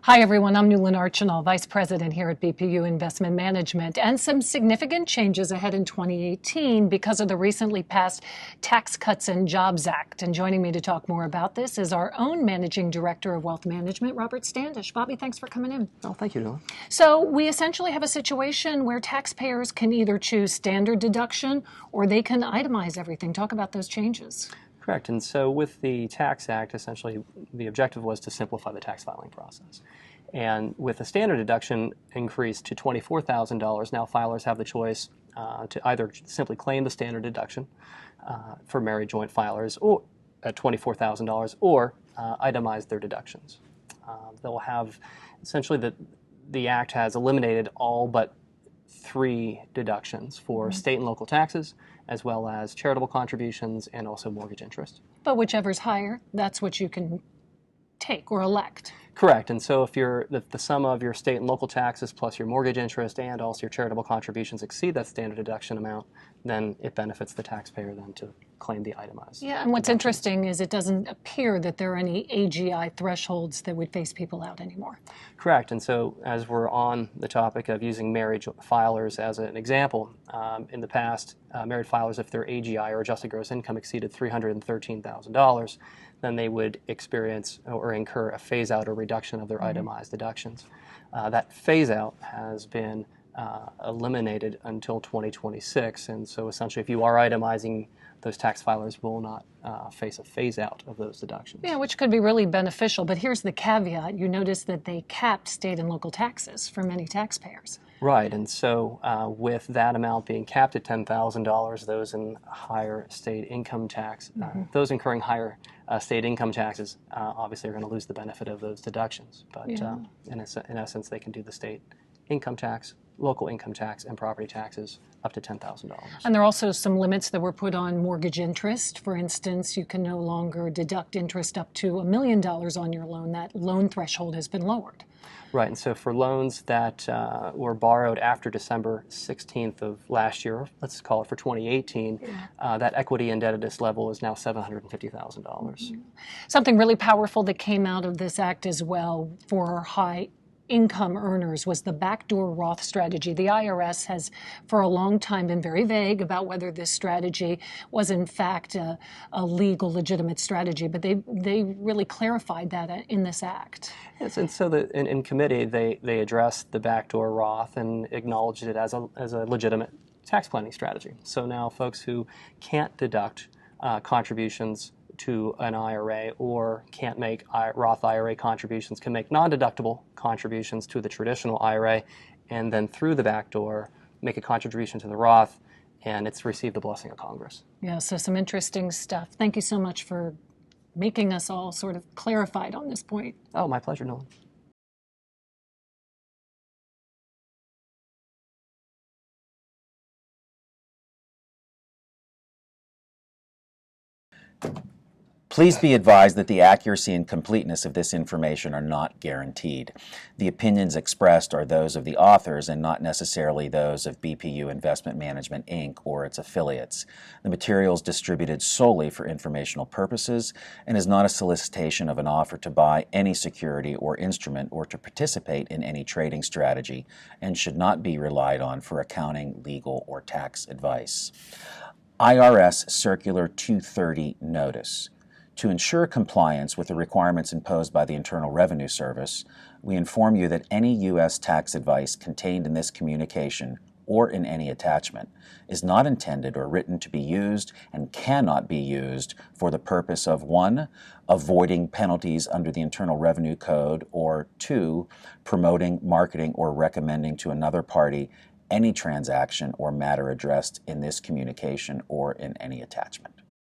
Hi, everyone. I'm Newlyn Archinal, Vice President here at BPU Investment Management, and some significant changes ahead in 2018 because of the recently passed Tax Cuts and Jobs Act. And joining me to talk more about this is our own Managing Director of Wealth Management, Robert Standish. Bobby, thanks for coming in. Oh, thank you, Newlyn. So we essentially have a situation where taxpayers can either choose standard deduction or they can itemize everything. Talk about those changes. Correct. And so with the Tax Act, essentially the objective was to simplify the tax filing process. And with the standard deduction increased to $24,000, now filers have the choice to either simply claim the standard deduction for married joint filers or at $24,000 or itemize their deductions. They'll have essentially the Act has eliminated all but 3 deductions for state and local taxes, as well as charitable contributions and also mortgage interest. But whichever's higher, that's what you can take or elect. Correct. And so if the sum of your state and local taxes plus your mortgage interest and also your charitable contributions exceed that standard deduction amount, then it benefits the taxpayer then to claim the itemized. Yeah, and what's interesting is it doesn't appear that there are any AGI thresholds that would phase people out anymore. Correct. And so as we're on the topic of using married filers as an example, in the past, married filers, if their AGI or adjusted gross income exceeded $313,000, then they would experience or incur a phase-out or reduction of their itemized deductions. That phase-out has been eliminated until 2026, and so essentially if you are itemizing, those tax filers will not face a phase-out of those deductions. Yeah, which could be really beneficial, but here's the caveat. You notice that they capped state and local taxes for many taxpayers. Right, and so with that amount being capped at $10,000, those in higher state income tax, those incurring higher state income taxes obviously are going to lose the benefit of those deductions. But in essence, they can do the state income tax, local income tax, and property taxes up to $10,000. And there are also some limits that were put on mortgage interest. For instance, you can no longer deduct interest up to $1 million on your loan. That loan threshold has been lowered. Right, and so for loans that were borrowed after December 16th of last year, let's call it for 2018, that equity indebtedness level is now $750,000. Something really powerful that came out of this act as well for high income earners was the backdoor Roth strategy. The IRS has for a long time been very vague about whether this strategy was in fact a legal, legitimate strategy, but they really clarified that in this act. Yes, and so in committee they addressed the backdoor Roth and acknowledged it as a legitimate tax planning strategy. So now folks who can't deduct contributions to an IRA or can't make Roth IRA contributions can make non-deductible contributions to the traditional IRA and then through the back door make a contribution to the Roth, and it's received the blessing of Congress. Yeah, so some interesting stuff. Thank you so much for making us all sort of clarified on this point. Oh, my pleasure, Newlyn. Please be advised that the accuracy and completeness of this information are not guaranteed. The opinions expressed are those of the authors and not necessarily those of BPU Investment Management, Inc. or its affiliates. The material is distributed solely for informational purposes and is not a solicitation of an offer to buy any security or instrument or to participate in any trading strategy and should not be relied on for accounting, legal, or tax advice. IRS Circular 230 Notice. To ensure compliance with the requirements imposed by the Internal Revenue Service, we inform you that any U.S. tax advice contained in this communication or in any attachment is not intended or written to be used and cannot be used for the purpose of 1. Avoiding penalties under the Internal Revenue Code, or 2. Promoting, marketing, or recommending to another party any transaction or matter addressed in this communication or in any attachment.